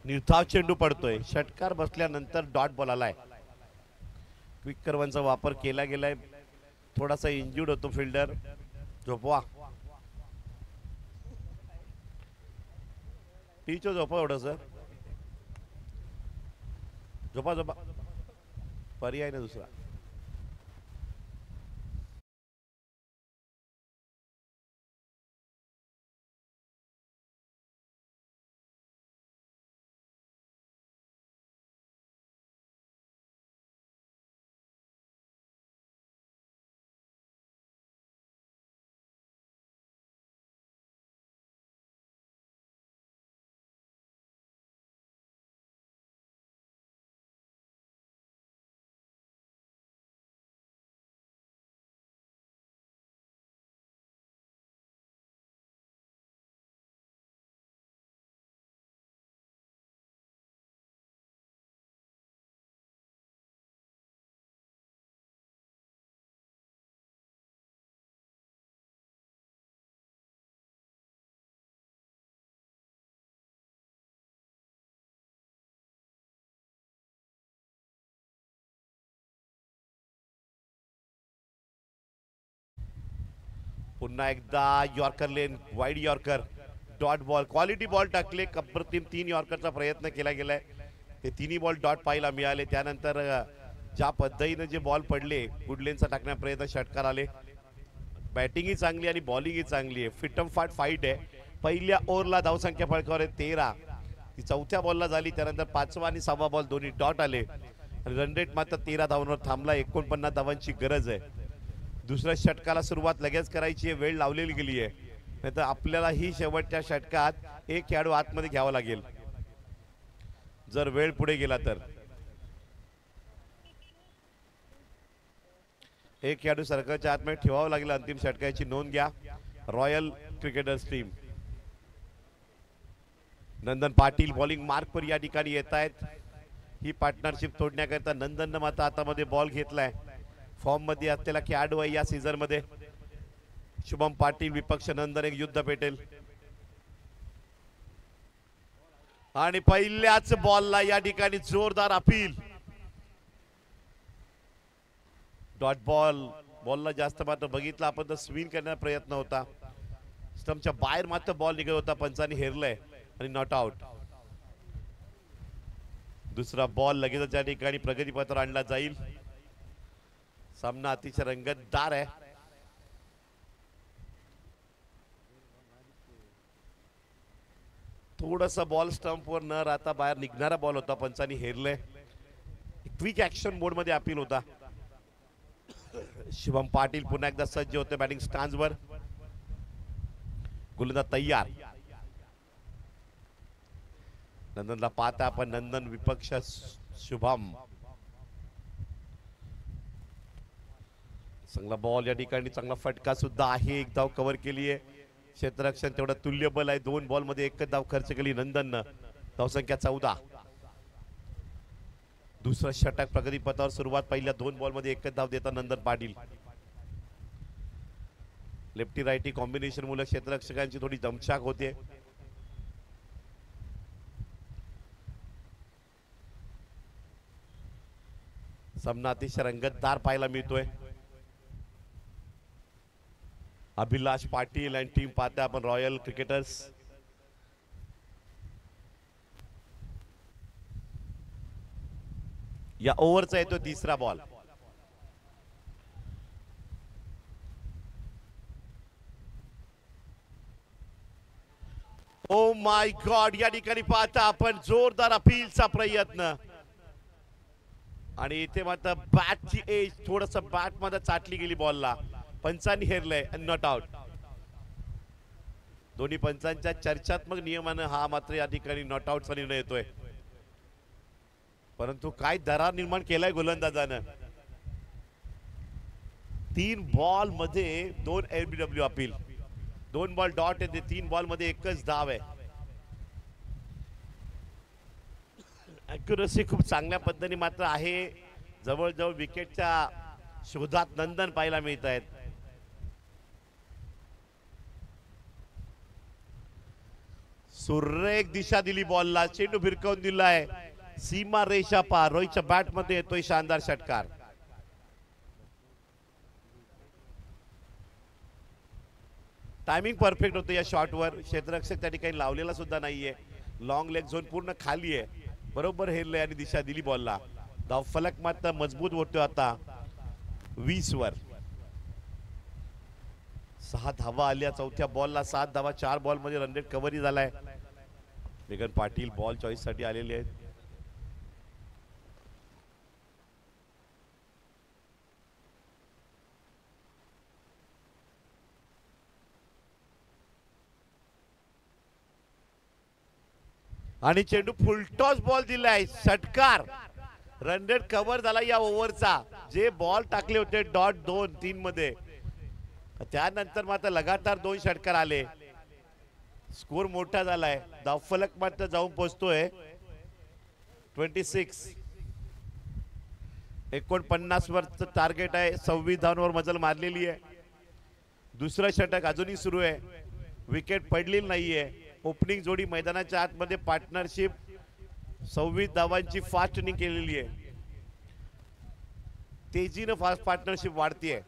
निर्धाव चेंडू पडतोय. षटकार बसल्यानंतर डॉट बॉल आलाय. क्विक कर्वांचा वापर केला गेलाय. थोडासा इंज्युर्ड होतो फिल्डर. झोपवा टीचो. झोपा एवढं सर. झोपा झोपा. पर्याय ना दुसरा. पुन्हा एकदा यॉर्कर लेन. Wide yorker. Dot ball. Quality ball टाकले. अप्रतिम 3 यॉर्करचा प्रयत्न केला गेलाय. ते 3ही बॉल डॉट पाहायला मिळाले. त्यानंतर ज्या पद्धतीने जे बॉल पडले गुडलेनचा टाकण्याचा प्रयत्न. षटकार आले. बॅटिंगही चांगली आणि बॉलिंगही चांगली आहे. फिटम फाट फाईट आहे. पहिल्या ओव्हरला धावसंख्या फळकावर आहे 13. ती 4थ्या बॉलला झाली. त्यानंतर 5वा आणि 6वा बॉल दोन्ही डॉट आले. रन रेट मात्र 13 धावांवर थांबला. 49 धावांची गरज आहे. दुसऱ्या षटकाला सुरुवात लगेच करायची आहे. वेळ लावलेली गेली आहे. नाही तर आपल्याला ही शेवटच्या षटकात एक खेळाडू आतमध्ये घ्यावा लागेल जर वेळ पुढे गेला तर. एक खेळाडू सर्कलच्या आतमध्ये ठेवावं लागेल. अंतिम षटकाची नोंद घ्या. Royal cricketers team. Nandan Patil bowling mark वर या ठिकाणी येत आहेत. ही पार्टनरशिप तोडण्याकरता नंदननं मात्र हातामध्ये बॉल घेतलाय. फॉर्म मध्ये असलेला खेळाडू आहे या सीझन मध्ये. शुभम पाटील विपक्ष नंदन एक युद्ध पेटेल. आणि पहिल्याच बॉलला या ठिकाणी जोरदार अपील. Dot ball. बॉलला जास्त मात्र बघितला आपण तर स्विंग करण्याचा प्रयत्न होता. स्टंपच्या बाहेर मात्र बॉल निघत होता. पंचांनी हेरलंय आणि नॉट आउट. दुसरा बॉल लगेच त्या ठिकाणी प्रगतीपथावर आणला जाईल. सामना अतिशय रंगतदार आहे. थोडासा बॉल स्टंपवर न राहता बाहेर निघणारा बॉल होता. पंचांनी हेरले. क्विक ऍक्शन मोड मध्ये अपील होता. शुभम पाटील पुन्हा एकदा सज्ज होते बॅटिंग स्टॅन्सवर. गोलंदाज तयार. नंदनला पाहता आपण. नंदन विपक्ष शुभम. चांगला बॉल या ठिकाणी. चांगला फटका सुद्धा आहे. एक धाव कव्हर केली आहे. क्षेत्ररक्षण तेवढं तुल्यबल आहे. 2 बॉल मध्ये एकच धाव खर्च केली नंदननं. धावसंख्या 14. दुसरं षटक प्रगतीपथावर सुरुवात. पहिल्या 2 बॉल मध्ये एकच धाव देता Nandan Patil. Lefty righty combination मुळे क्षेत्ररक्षकांची थोडी दमछाक होते. सामना अतिशय रंगतदार पाहायला मिळतोय. अभिलाष पाटील आणि टीम पाहता आपण रॉयल क्रिकेटर्स. या ओव्हरचा येतो तिसरा बॉल. Oh my God. या ठिकाणी पाहता आपण जोरदार अपीलचा प्रयत्न. आणि इथे मात्र बॅटची एज थोडस बॅट मध्ये चाटली गेली बॉलला. पंचांनी हेरलंय आणि नॉट आउट. दोन्ही पंचांच्या चर्चात्मक नियमानं हा मात्र या ठिकाणी नॉट आउटचा निर्णय येतोय. परंतु काय दरार निर्माण केलाय गोलंदाजानं. 3 बॉल मध्ये 2 LBW अपील. 2 बॉल डॉट येते. 3 बॉल मध्ये एकच धाव आहे. अॅक्युरसी खूप चांगल्या पद्धतीने मात्र आहे. जवळजवळ विकेटच्या शोधात नंदन पाहायला मिळत आहेत. सुरेख दिशा दिली बॉलला. चेंडू भिरकवून दिलाय. सीमा रेषा पार. रोहितच्या बॅट मध्ये येतोय शानदार षटकार. टायमिंग परफेक्ट होतं या शॉटवर. क्षेत्ररक्षक त्या ठिकाणी लावलेला सुद्धा नाहीये. लॉंग लेग झोन पूर्ण खाली आहे. बरोबर हेरलंय आणि दिशा दिली बॉलला. धाव फलक मात्र मजबूत होतोय आता 20 वर. 6 धावा आल्या चौथ्या बॉलला. 7 धावा 4 बॉल मध्ये. रन रेट कव्हरी झालाय. मेघन पाटील बॉल चॉईस साठी आलेले आहेत. आणि चेंडू फुलटॉस बॉल दिलाय. षटकार. रन रेट कव्हर झाला या ओव्हरचा. जे बॉल टाकले होते डॉट 2-3 मध्ये त्यानंतर मात्र लगातार 2 षटकार आले. स्कोर मोठा झालाय. धावफलक मात्र जाऊन पोहोचतोय 26. 49 वर टार्गेट आहे. 26 धावांवर मजल मारलेली आहे. दुसरं षटक अजूनही सुरू आहे. विकेट पडलेली नाहीये. ओपनिंग जोडी मैदानाच्या आतमध्ये पार्टनरशिप 26 धावांची फास्ट इनिंग केलेली आहे. तेजीनं फास्ट पार्टनरशिप वाढतीये.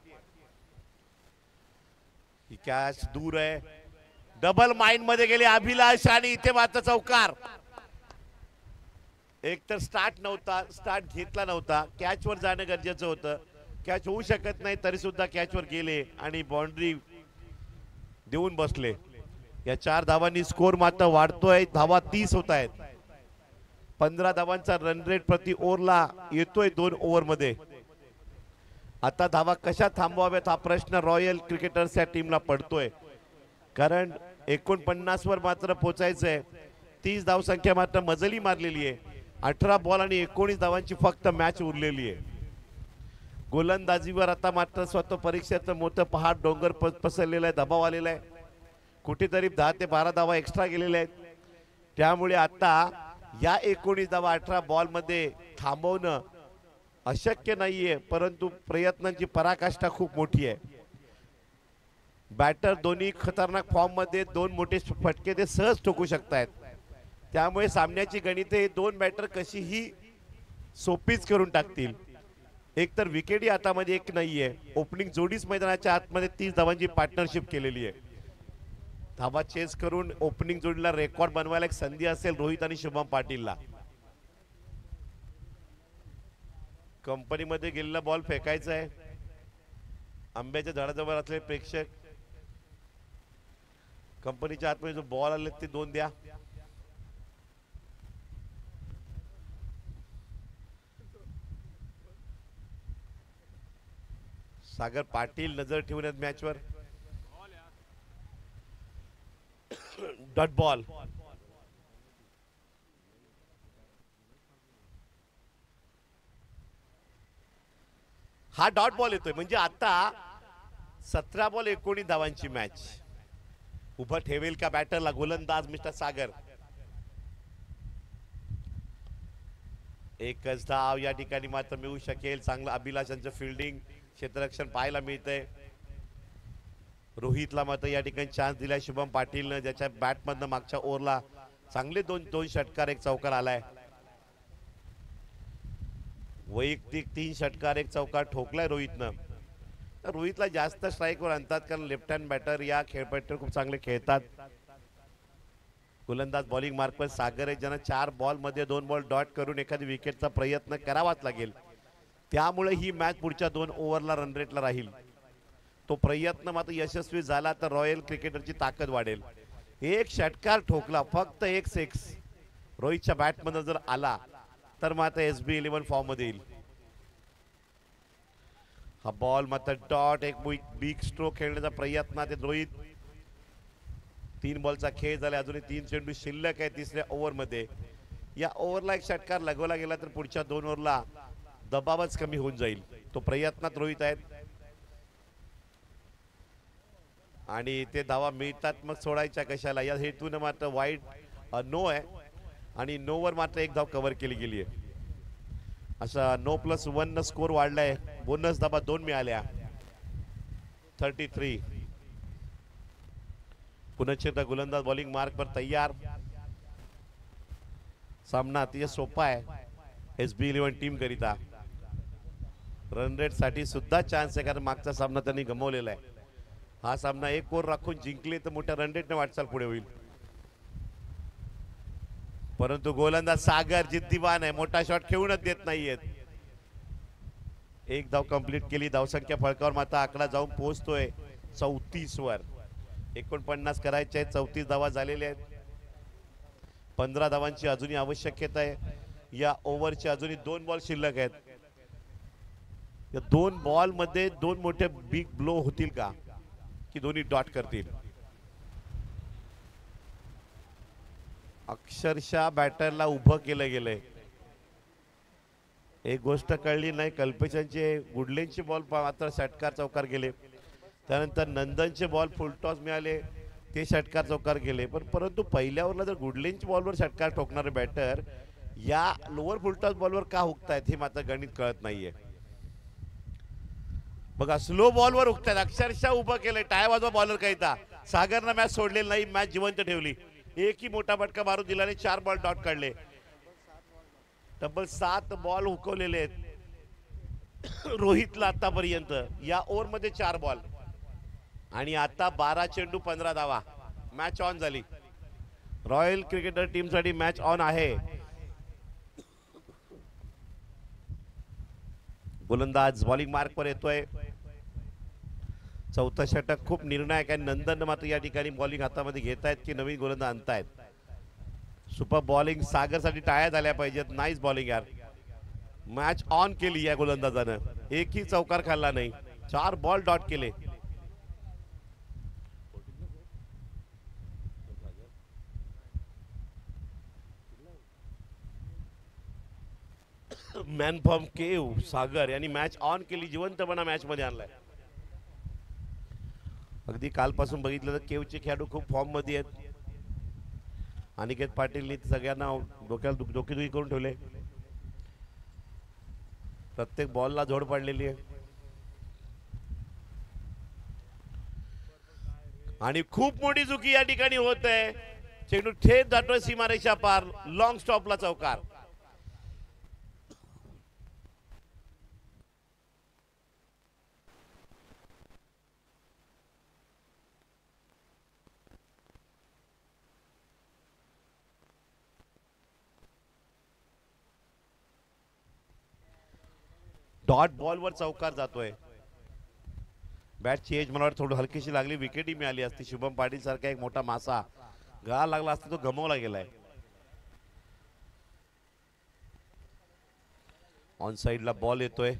ही कॅच दूर आहे. डबल माइंड मध्ये गेले अभिलाष आणि इथे मात्र चौकार. एक तर स्टार्ट घेतला नव्हता. कॅच वर जाणं गरजेचं होतं. कॅच होऊ शकत नाही तरी सुद्धा कॅच वर गेले आणि बाउंड्री देऊन बसले. या 4 धावांनी स्कोर मात्र वाढतोय. धावा 30 होत आहेत. 15 धावांचा रन रेट प्रति ओव्हरला येतोय 2 ओव्हर मध्ये. आता धावा कशा थांबवाव्यात हा प्रश्न रॉयल क्रिकेटर्स या टीमला पडतोय. कारण 49 वर मात्र पोचायचंय. 30 धावसंख्या मात्र मजली मारलेली आहे. 18 बॉल आणि 19 धावांची फक्त मॅच उरलेली आहे. गोलंदाजीवर आता मात्र स्वतः परीक्षेचं मोठं पहाड डोंगर पसरलेलं आहे, दबाव आलेला आहे. कुठेतरी 10 ते 12 धावा एक्स्ट्रा गेलेल्या आहेत. त्यामुळे आता या 19 धावा 18 बॉल मध्ये थांबवणं अशक्य नाहीये, परंतु प्रयत्नांची पराकाष्ठा खूप मोठी आहे. बॅटर दोन्ही खतरनाक फॉर्म मध्ये, 2 मोठे फटके ते सहज ठोकू शकतायत. त्यामुळे सामन्याची गणिते 2 बॅटर कशीही सोपीच करून टाकतील. एक तर विकेटही हातामध्ये एक नाहीये. ओपनिंग जोडीच मैदानाच्या आतमध्ये 30 धावांची पार्टनरशिप केलेली आहे. धावा चेस करून ओपनिंग जोडीला रेकॉर्ड बनवायला एक संधी असेल रोहित आणि शुभम पाटीलला. कंपनीमध्ये गेलेला बॉल फेकायचा आहे. आंब्याच्या झाडाजवळ असलेले प्रेक्षक, कंपनीच्या आतमध्ये जो बॉल आले ते 2 द्या. सागर पाटील नजर ठेवून आहेत मॅचवर. Dot ball. हा डॉट बॉल येतोय म्हणजे आता 17 बॉल 19 धावांची मॅच. उभं ठेवेल का बॅटरला गोलंदाज मिस्टर सागर. एकच धाव या ठिकाणी मात्र मिळू शकेल. चांगलं अभिलाषांचं फिल्डिंग, क्षेत्ररक्षण पाहायला मिळतंय. रोहितला मात्र या ठिकाणी चान्स दिलाय शुभम पाटीलनं, ज्याच्या बॅटमधनं मागच्या ओव्हरला चांगले दोन षटकार एक चौकार आलाय. वैयक्तिक 3 षटकार एक चौकार ठोकलाय रोहितनं. तर रोहितला जास्त स्ट्राईकवर आणतात कारण लेफ्ट हँड बॅटर या खेळपट्टीवर खूप चांगले खेळतात. गोलंदाज बॉलिंग मार्कवर सागर आहे, ज्यांना 4 बॉल मध्ये 2 बॉल डॉट करून एखादी विकेटचा प्रयत्न करावाच लागेल. त्यामुळे ही मॅच पुढच्या 2 ओव्हरला रन रेटला राहील. तो प्रयत्न मात्र यशस्वी झाला तर रॉयल क्रिकेटरची ताकद वाढेल. एक षटकार ठोकला, फक्त एक 6 रोहितच्या बॅटमध्ये जर आला तर मात्र SB11 फॉर्म मध्ये येईल. हा बॉल मात्र डॉट, एक बिग स्ट्रोक खेळण्याचा प्रयत्न आहे रोहित. 3 बॉलचा खेळ झाला, अजूनही 3 चेंडू शिल्लक आहे तिसऱ्या ओव्हर मध्ये. या ओव्हरला एक षटकार लगवला गेला तर पुढच्या 2 ओव्हरला दबावच कमी होऊन जाईल. तो प्रयत्नात रोहित आहेत आणि ते धावा मिळतात मग सोडायच्या कशाला या हेतून मात्र वाईड नो आहे आणि नो वर मात्र 1 धाव कव्हर केली गेली आहे. असा No+1 न स्कोर वाढलाय. बोनस धावा 2 मिळाल्या. 33. पुन्हा एकदा गोलंदाज बॉलिंग मार्क पर तैयार. सामना अतिशय सोपा आहे SB11 टीम करिता. रन रेट साठी सुद्धा चान्स आहे कारण मागचा सामना त्यांनी गमावलेला आहे. हा सामना 1 ओव्हर राखून जिंकले तर मोठ्या रन रेटने वाटचाल पुढे होईल. परंतु गोलंदाज सागर जिद्दीवान आहे, मोठा शॉट खेळूनच देत नाहीयेत. 1 धाव कंप्लीट केली. धावसंख्या फळकावर मात्र आकडा जाऊन पोहोचतोय 34 वर. 49 करायचे आहेत, 34 धावा झालेल्या आहेत. 15 धावांची अजूनही आवश्यकता आहे. या ओव्हरचे अजूनही 2 बॉल शिल्लक आहेत. या 2 बॉल मध्ये 2 मोठे बिग ब्लो होतील का की दोन्ही डॉट करतील. अक्षरशः बॅटरला उभं केलं गेलंय. एक गोष्ट कळली नाही, कल्पेशनचे गुडलेनचे बॉल मात्र षटकार चौकार गेले. त्यानंतर नंदनचे बॉल फुलटॉस मिळाले, ते षटकार चौकार गेले. पण परंतु पहिल्या ओव्हरला जर गुडलेनच्या बॉलवर षटकार ठोकणारे बॅटर या लोअर फुलटॉस बॉलवर का हुकतायत हे मात्र गणित कळत नाहीये. बघा स्लो बॉलवर हुकतायत. अक्षरशः उभं केलंय. टाळ्या वाजवा बॉलर करिता. सागरनं मॅच सोडलेली नाही, मॅच जिवंत ठेवली. एकही मोठा फटका मारू दिला नाही. 4 बॉल डॉट काढले. तब्बल 7 बॉल हुकवलेले आहेत रोहितला आतापर्यंत. या ओव्हर मध्ये 4 बॉल आणि आता 12 चेंडू 15 धावा. मॅच ऑन झाली. रॉयल क्रिकेटर टीम साठी मॅच ऑन आहे. गोलंदाज बॉलिंग मार्क वर येतोय. चौथा षटक खूप निर्णायक आहे. नंदन मात्र या ठिकाणी बॉलिंग हातामध्ये घेत आहेत की नवीन गोलंदाज आणतायत. सुपर बॉलिंग सागर साठी टाळ्या झाल्या पाहिजेत. नाईस बॉलिंग यार. मॅच ऑन केली या गोलंदाजानं. एकही चौकार खाल्ला नाही. 4 बॉल डॉट केले. मॅन फ्रॉम केव सागर यांनी मॅच ऑन केली, जिवंतपणा मॅच मध्ये आणलाय. अगदी कालपासून बघितलं तर केवचे खेळाडू खूप फॉर्म मध्ये आहेत. अनिकेत पाटीलनी सगळ्यांना डोक्याला डोकेदुखी करून ठेवले. प्रत्येक बॉलला जोड पडलेली आहे आणि खूप मोठी चुकी या ठिकाणी होत आहे. चेंडू थेट जातोय सीमारेषा पार, लॉंग स्टॉपला चौकार. डॉट बॉलवर चौकार जातोय. बॅटची एज मला वाटतं थोडी हलकीशी लागली, विकेटही मिळाली असती. शुभम पाटील सारखा एक मोठा मासा गळा लागला असता, तो गमावला गेलाय. ऑन साइडला बॉल येतोय.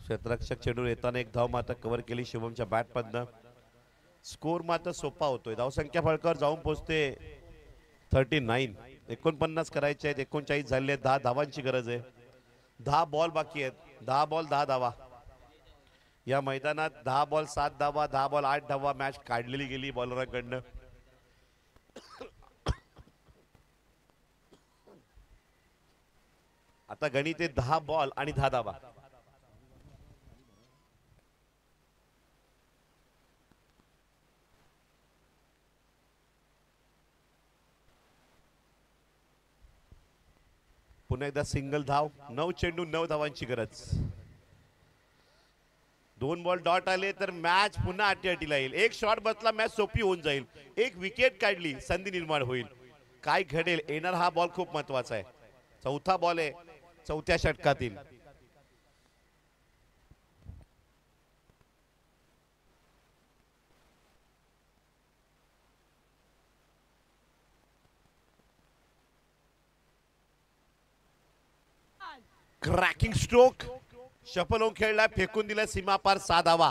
क्षेत्ररक्षक चेंडू येताना एक धाव मात्र कव्हर केली शुभमच्या बॅट मधनं. स्कोर मात्र सोपा होतोय. धावसंख्या फळकावर जाऊन पोहोचते 39. 49 करायचे आहेत, 39 झाले आहेत. 10 धावांची गरज आहे. 10 बॉल बाकी आहेत. 10 बॉल 10 धावा. या मैदानात 10 बॉल 7 धावा, 10 बॉल 8 धावा मॅच काढलेली गेली बॉलरांकडनं. आता गणित आहे 10 बॉल आणि 10 धावा. पुन्हा एकदा सिंगल धाव. 9 चेंडू 9 धावांची गरज. 2 बॉल डॉट आले तर मॅच पुन्हा अटी-अटीला येईल. एक शॉट बसला मॅच सोपी होऊन जाईल. एक विकेट काढली संधी निर्माण होईल. काय घडेल येणार हा बॉल खूप महत्वाचा आहे. चौथा बॉल आहे 4थ्या षटकातील. क्रॅकिंग स्ट्रोक शफल होऊन खेळला, फेकून दिला सीमा पार 6 धावा.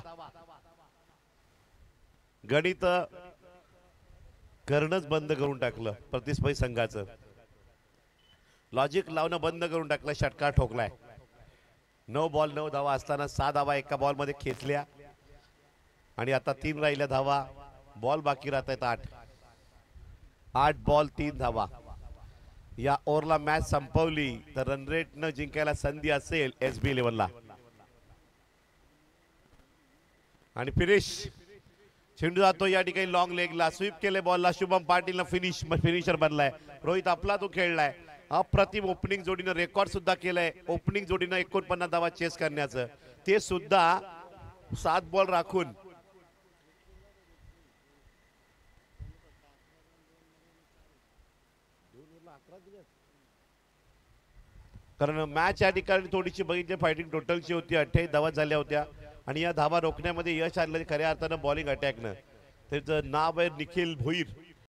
गणित करणंच बंद करून टाकलं प्रतिस्पर्धी संघाचं. लॉजिक लावणं बंद करून टाकलं. षटकार ठोकलाय. 9 बॉल 9 धावा असताना 6 धावा एका बॉल मध्ये खेचल्या आणि आता 3 राहिल्या धावा. बॉल बाकी राहत आहेत 8. 8 बॉल 3 धावा. या ओव्हरला मॅच संपवली तर रन रेट न जिंकायला संधी असेल SB11 ला. आणि फिनिश. चेंडू जातो या ठिकाणी लॉंग लेगला. स्वीप केले बॉलला. शुभम पाटीलनं फिनिशर बनलाय. रोहित आपला तो खेळलाय. अप्रतिम ओपनिंग जोडीनं रेकॉर्ड सुद्धा केलंय. ओपनिंग जोडीनं 49 धावा चेस करण्याचं, ते सुद्धा 7 बॉल राखून. कारण मॅच या ठिकाणी थोडीशी बघितली फायटिंग टोटलची होती. 28 धावा झाल्या होत्या आणि या धावा रोखण्यामध्ये यश आलं खऱ्या अर्थानं बॉलिंग अटॅकनं. त्याचं नाव आहे निखिल भोईर.